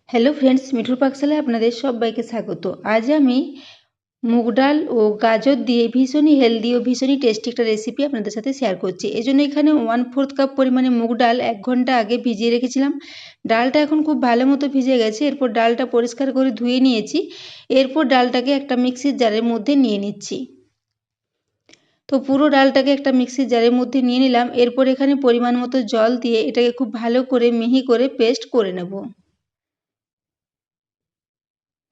Hello friends, মিঠুর পাকশালায় আপনাদের সবাইকে স্বাগত। আজ আমি মুগ ডাল ও গাজর দিয়ে ভীষণই হেলদি ও ভীষণই টেস্টি একটা রেসিপি আপনাদের সাথে শেয়ার করছি। এই জন্য এখানে 1/4 কাপ পরিমাণে মুগ ডাল 1 ঘন্টা আগে ভিজিয়ে রেখেছিলাম। ডালটা এখন খুব ভালো মতো ভিজে গেছে। এরপর ডালটা পরিষ্কার করে ধুয়ে নিয়েছি। এরপর ডালটাকে একটা মিক্সির জারের মধ্যে নিয়ে নিচ্ছি। তো পুরো ডালটাকে একটা মিক্সির জারের মধ্যে নিয়ে নিলাম। এরপর এখানে পরিমাণ মতো জল দিয়ে এটাকে খুব ভালো করে মিহি করে পেস্ট করে নেব।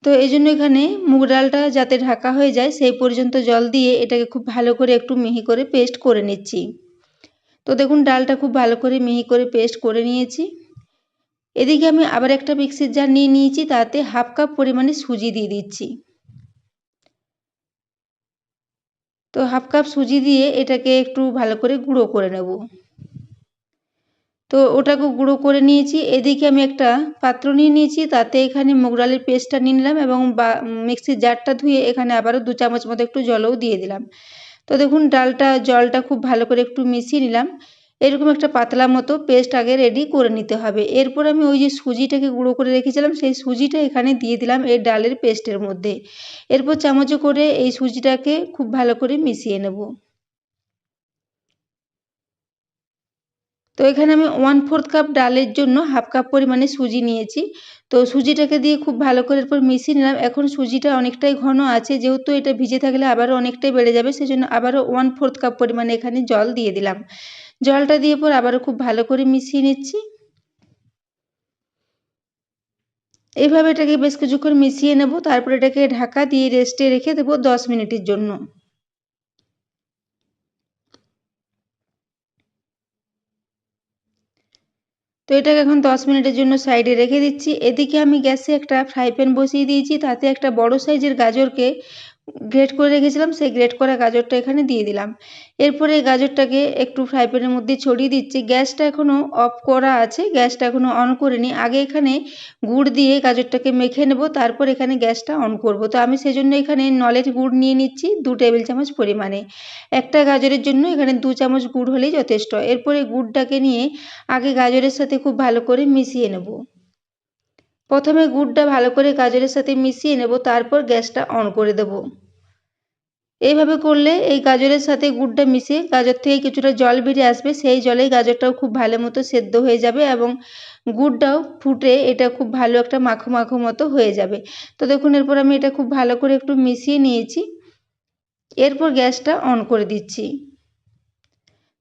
তো এই জন্য এখানে মুগ ডালটা যাতে ঢাকা হয়ে যায় সেই পর্যন্ত জল দিয়ে এটাকে খুব ভালো করে একটু মিহি করে পেস্ট করে নিচ্ছি। তো দেখুন ডালটা খুব ভালো করে মিহি করে পেস্ট করে নিয়েছি। এদিকে আমি আবার একটা মিক্সির জার নিয়ে নিয়েছি, তাতে 1/2 কাপ পরিমাণে সুজি দিয়ে দিচ্ছি। তো 1/2 কাপ সুজি দিয়ে এটাকে একটু ভালো করে গুঁড়ো করে নেব। তো ওটাকে গুঁড়ো করে নিয়েছি। এদিকে আমি একটা পাত্র নিয়ে নিয়েছি, তাতে এখানে মুগ ডালের পেস্টটা নিয়ে নিলাম এবং মিক্সির জারটা ধুয়ে এখানে আবারও 2 চামচ মতো একটু জলও দিয়ে দিলাম। তো দেখুন জলটা খুব ভালো করে একটু মিশিয়ে নিলাম। এরকম একটা পাতলা মতো পেস্ট আগে রেডি করে নিতে হবে। এরপর আমি ওই যে সুজিটাকে গুঁড়ো করে রেখেছিলাম সেই সুজিটা এখানে দিয়ে দিলাম এই ডালের পেস্টের মধ্যে। এরপর চামচে করে এই সুজিটাকে খুব ভালো করে মিশিয়ে নেব। তো এখানে আমি 1/4 কাপ ডালের জন্য 1/2 কাপ পরিমাণে সুজি নিয়েছি। তো সুজিটাকে দিয়ে খুব ভালো করে এরপর মিশিয়ে নিলাম। এখন সুজিটা অনেকটাই ঘন আছে, যেহেতু এটা ভিজে থাকলে আবারও অনেকটাই বেড়ে যাবে, সেজন্য আবারও 1/4 কাপ পরিমাণে এখানে জল দিয়ে দিলাম। জলটা দিয়ে পর আবারও খুব ভালো করে মিশিয়ে নিচ্ছি। এইভাবে এটাকে বেশ কিছুক্ষণ মিশিয়ে নেব। তারপর এটাকে ঢাকা দিয়ে রেস্টে রেখে দেবো 10 মিনিটের জন্য। তো এটাকে এখন 10 মিনিটের জন্য সাইডে রেখে দিচ্ছি। এদিকে আমি গ্যাসে একটা ফ্রাই প্যান বসিয়ে দিয়েছি, তাতে একটা বড় সাইজের গাজরকে গ্রেট করে রেখেছিলাম, সেই গ্রেট করা গাজরটা এখানে দিয়ে দিলাম। এরপরে এই গাজরটাকে একটু ফ্রাই প্যানের মধ্যে ছড়িয়ে দিচ্ছি। গ্যাসটা এখনও অফ করা আছে, গ্যাসটা এখনও অন করিনি। আগে এখানে গুড় দিয়ে গাজরটাকে মেখে নেব, তারপর এখানে গ্যাসটা অন করব। তো আমি সেজন্য এখানে নলের গুড় নিয়ে নিচ্ছি 2 টেবিল চামচ পরিমাণে। একটা গাজরের জন্য এখানে 2 চামচ গুড় হলেই যথেষ্ট। এরপরে গুড়টাকে নিয়ে আগে গাজরের সাথে খুব ভালো করে মিশিয়ে নেব। প্রথমে গুড়টা ভালো করে গাজরের সাথে মিশিয়ে নেব, তারপর গ্যাসটা অন করে দেব। এইভাবে করলে এই গাজরের সাথে গুড়টা মিশে গাজর থেকে কিছুটা জল বেরিয়ে আসবে, সেই জলেই গাজরটাও খুব ভালো মতো সেদ্ধ হয়ে যাবে এবং গুড়টাও ফুটে এটা খুব ভালো একটা মাখো মাখো মতো হয়ে যাবে। তো দেখুন এরপর আমি এটা খুব ভালো করে একটু মিশিয়ে নিয়েছি। এরপর গ্যাসটা অন করে দিচ্ছি।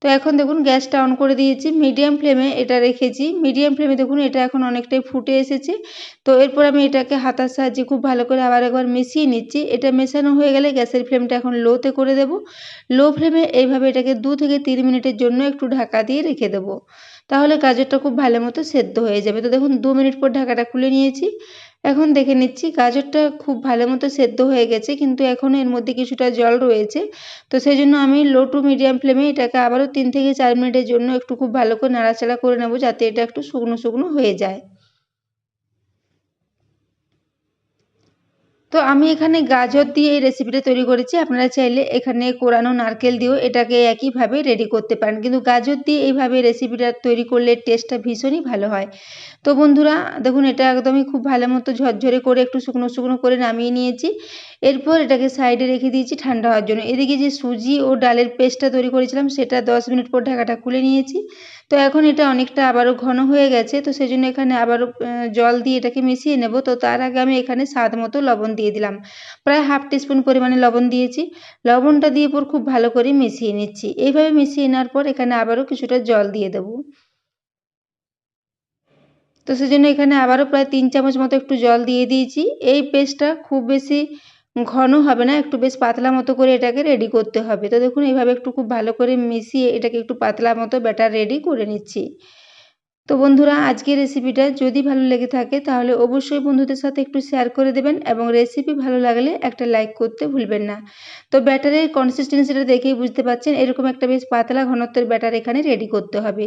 তো এখন দেখুন গ্যাসটা অন করে দিয়েছি, মিডিয়াম ফ্লেমে এটা রেখেছি। মিডিয়াম ফ্লেমে দেখুন এটা এখন অনেকটাই ফুটে এসেছে। তো এরপর আমি এটাকে হাতার সাহায্যে খুব ভালো করে আবার একবার মিশিয়ে নিচ্ছি। এটা মেশানো হয়ে গেলে গ্যাসের ফ্লেমটা এখন লোতে করে দেব। লো ফ্লেমে এইভাবে এটাকে 2 থেকে 3 মিনিটের জন্য একটু ঢাকা দিয়ে রেখে দেব। তাহলে গাজরটা খুব ভালো মতো সেদ্ধ হয়ে যাবে। তো দেখুন 2 মিনিট পর ঢাকাটা খুলে নিয়েছি। এখন দেখে নিচ্ছি গাজরটা খুব ভালো মতো সেদ্ধ হয়ে গেছে, কিন্তু এখনও এর মধ্যে কিছুটা জল রয়েছে। তো সেই জন্য আমি লো টু মিডিয়াম ফ্লেমে এটাকে আবারও 3 থেকে 4 মিনিটের জন্য একটু খুব ভালো করে নাড়াচাড়া করে নেব, যাতে এটা একটু শুকনো শুকনো হয়ে যায়। তো আমি এখানে গাজর দিয়ে এই রেসিপিটা তৈরি করেছি। আপনারা চাইলে এখানে কোরানো নারকেল দিয়েও এটাকে একইভাবে রেডি করতে পারেন, কিন্তু গাজর দিয়ে এইভাবে রেসিপিটা তৈরি করলে টেস্টটা ভীষণই ভালো হয়। তো বন্ধুরা দেখুন এটা একদমই খুব ভালো মতো ঝরঝরে করে একটু শুকনো শুকনো করে নামিয়ে নিয়েছি। এরপর এটাকে সাইডে রেখে দিয়েছি ঠান্ডা হওয়ার জন্য। এদিকে যে সুজি ও ডালের পেস্টটা তৈরি করেছিলাম সেটা 10 মিনিট পর ঢাকাটা খুলে নিয়েছি। তো এখন এটা অনেকটা আবারও ঘন হয়ে গেছে, তো সেজন্য এখানে আবারও জল দিয়ে এটাকে মিশিয়ে নেব। তো তার আগে আমি এখানে স্বাদ মতো লবণ দিয়ে দিলাম। প্রায় 1/2 টিস্পুন পরিমাণে লবণ দিয়েছি। লবণটা দিয়ে পর খুব ভালো করে মিশিয়ে নিচ্ছি। এইভাবে মিশিয়ে নেওয়ার পর এখানে আবারও কিছুটা জল দিয়ে দেব। তো সেজন্য এখানে আবারও প্রায় 3 চামচ মতো একটু জল দিয়ে দিয়েছি। এই পেস্টটা খুব বেশি ঘন হবে না, একটু বেশ পাতলা মতো করে এটাকে রেডি করতে হবে। তো দেখুন এইভাবে একটু খুব ভালো করে মিশিয়ে এটাকে একটু পাতলা মতো ব্যাটার রেডি করে নিচ্ছি। তো বন্ধুরা আজকের রেসিপিটা যদি ভালো লেগে থাকে তাহলে অবশ্যই বন্ধুদের সাথে একটু শেয়ার করে দেবেন এবং রেসিপি ভালো লাগলে একটা লাইক করতে ভুলবেন না। তো ব্যাটারের কনসিস্টেন্সিটা দেখেই বুঝতে পারছেন এরকম একটা বেশ পাতলা ঘনত্বের ব্যাটার এখানে রেডি করতে হবে।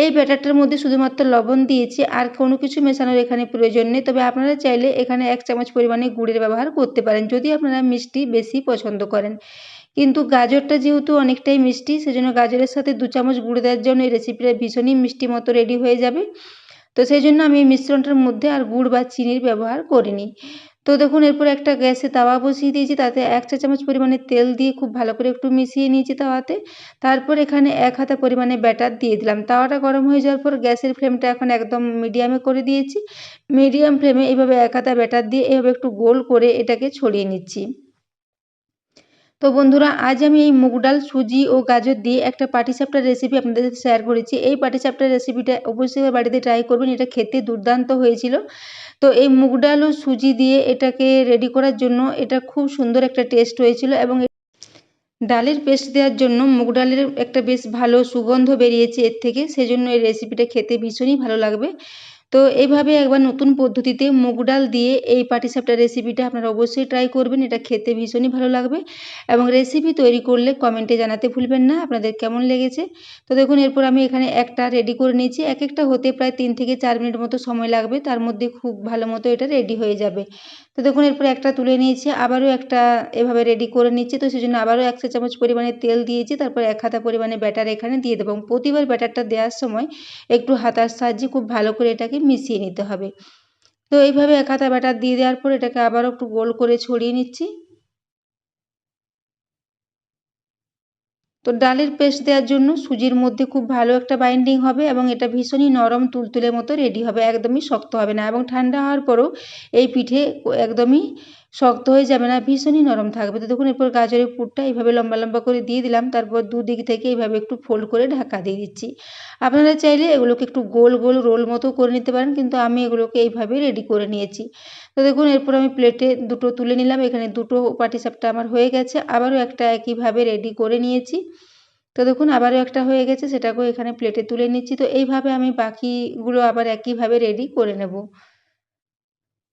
এই ব্যাটারটার মধ্যে শুধুমাত্র লবণ দিয়েছি, আর কোনো কিছু মেশানোর এখানে প্রয়োজন নেই। তবে আপনারা চাইলে এখানে 1 চামচ পরিমাণে গুড়ের ব্যবহার করতে পারেন যদি আপনারা মিষ্টি বেশি পছন্দ করেন। কিন্তু গাজরটা যেহেতু অনেকটাই মিষ্টি, সেজন্য গাজরের সাথে 2 চামচ গুঁড়ো দেওয়ার জন্য এই রেসিপিটা ভীষণই মিষ্টি মতো রেডি হয়ে যাবে। তো সেই জন্য আমি এই মিশ্রণটার মধ্যে আর গুড় বা চিনির ব্যবহার করিনি। তো দেখুন এরপর একটা গ্যাসে তাওয়া বসিয়ে দিয়েছি, তাতে 1 চা চামচ পরিমাণে তেল দিয়ে খুব ভালো করে একটু মিশিয়ে নিয়েছি তাওয়াতে। তারপর এখানে 1 হাতা পরিমাণে ব্যাটার দিয়ে দিলাম। তাওয়াটা গরম হয়ে যাওয়ার পর গ্যাসের ফ্লেমটা এখন একদম মিডিয়ামে করে দিয়েছি। মিডিয়াম ফ্লেমে এইভাবে 1 হাতা ব্যাটার দিয়ে এভাবে একটু গোল করে এটাকে ছড়িয়ে নিচ্ছি। তো বন্ধুরা, আজ আমি এই মুগ ডাল, সুজি ও গাজর দিয়ে একটা পাটিসাপটার রেসিপি আপনাদের সাথে শেয়ার করেছি। এই পাটিসাপটার রেসিপিটা অবশ্যই বাড়িতে ট্রাই করবেন, এটা খেতে দুর্দান্ত হয়েছিল। তো এই মুগ ডাল ও সুজি দিয়ে এটাকে রেডি করার জন্য এটা খুব সুন্দর একটা টেস্ট হয়েছিল, এবং ডালের পেস্ট দেওয়ার জন্য মুগ ডালের একটা বেশ ভালো সুগন্ধ বেরিয়েছে এর থেকে, সেজন্য এই রেসিপিটা খেতে ভীষণই ভালো লাগবে। তো এইভাবে একবার নতুন পদ্ধতিতে মুগ ডাল দিয়ে এই পাটিসাপটা রেসিপিটা আপনারা অবশ্যই ট্রাই করবেন, এটা খেতে ভীষণই ভালো লাগবে। এবং রেসিপি তৈরি করলে কমেন্টে জানাতে ভুলবেন না আপনাদের কেমন লেগেছে। তো দেখুন এরপর আমি এখানে একটা রেডি করে নিয়েছি, এক একটা হতে প্রায় 3 থেকে 4 মিনিট মতো সময় লাগবে, তার মধ্যে খুব ভালো মতো এটা রেডি হয়ে যাবে। তো দেখুন এরপর একটা তুলে নিয়েছি, আবারও একটা এভাবে রেডি করে নিচ্ছি। তো সেজন্য আবারও 1 চা চামচ পরিমাণে তেল দিয়েছি, তারপর 1 হাতা পরিমাণে ব্যাটার এখানে দিয়ে দেবো, এবং প্রতিবার ব্যাটারটা দেওয়ার সময় একটু হাতার সাহায্যে খুব ভালো করে এটাকে মিশিয়ে নিতে হবে। তো এইভাবে 1 হাতা ব্যাটার দিয়ে দেওয়ার পর এটাকে আবারও একটু গোল করে ছড়িয়ে নিচ্ছি। তো ডালের পেস্ট দেওয়ার জন্য সুজির মধ্যে খুব ভালো একটা বাইন্ডিং হবে, এবং এটা ভীষণই নরম তুলতুলে মতো রেডি হবে, একদমই শক্ত হবে না, এবং ঠান্ডা হওয়ার পরেও এই পিঠে একদমই শক্ত হয়ে যাবে না, ভীষণই নরম থাকবে। তো দেখুন এরপর গাজরের পুরটা এইভাবে লম্বা লম্বা করে দিয়ে দিলাম, তারপর দুদিক থেকে এইভাবে একটু ফোল্ড করে ঢাকা দিয়ে দিচ্ছি। আপনারা চাইলে এগুলোকে একটু গোল গোল রোল মতো করে নিতে পারেন, কিন্তু আমি এগুলোকে এইভাবে রেডি করে নিয়েছি। তো দেখুন এরপর আমি প্লেটে দুটো তুলে নিলাম, এখানে দুটো পাটিসাপটা আমার হয়ে গেছে, আবারও একটা একইভাবে রেডি করে নিয়েছি। তো দেখুন আবারও একটা হয়ে গেছে, সেটাকেও এখানে প্লেটে তুলে নিচ্ছি। তো এইভাবে আমি বাকিগুলো আবার একইভাবে রেডি করে নেব।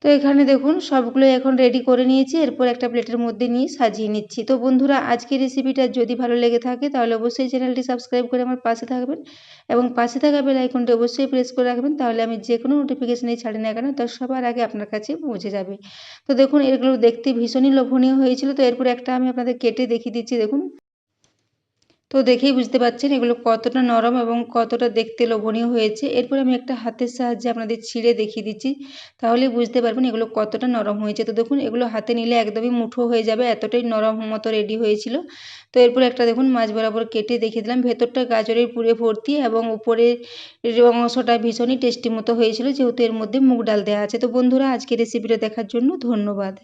তো এখানে দেখুন সবগুলো এখন রেডি করে নিয়েছি, এরপর একটা প্লেটের মধ্যে নিয়ে সাজিয়ে নিচ্ছি। তো বন্ধুরা, আজকের রেসিপিটা যদি ভালো লেগে থাকে তাহলে অবশ্যই চ্যানেলটি সাবস্ক্রাইব করে আমার পাশে থাকবেন, এবং পাশে থাকা বেল আইকনটি অবশ্যই প্রেস করে রাখবেন, তাহলে আমি যে কোনো নোটিফিকেশানই ছাড়ি না কেন তার সবার আগে আপনার কাছে পৌঁছে যাবে। তো দেখুন এগুলো দেখতে ভীষণই লোভনীয় হয়েছিল। তো এরপর একটা আমি আপনাদের কেটে দেখিয়ে দিচ্ছি, দেখুন। তো দেখেই বুঝতে পারছেন এগুলো কতটা নরম এবং কতটা দেখতে লোভনীয় হয়েছে। এরপর আমি একটা হাতের সাহায্যে আপনাদের ছিঁড়ে দেখিয়ে দিচ্ছি, তাহলেই বুঝতে পারবেন এগুলো কতটা নরম হয়েছে। তো দেখুন এগুলো হাতে নিলে একদমই মুঠো হয়ে যাবে, এতটাই নরম মতো রেডি হয়েছিল। তো এরপর একটা দেখুন মাঝ বরাবর কেটে দেখিয়ে দিলাম, ভেতরটা গাজরের পুরে ভর্তি, এবং উপরের অংশটা ভীষণই টেস্টি মতো হয়েছিল, যেহেতু এর মধ্যে মুগ ডাল দেওয়া আছে। তো বন্ধুরা, আজকের রেসিপিটা দেখার জন্য ধন্যবাদ।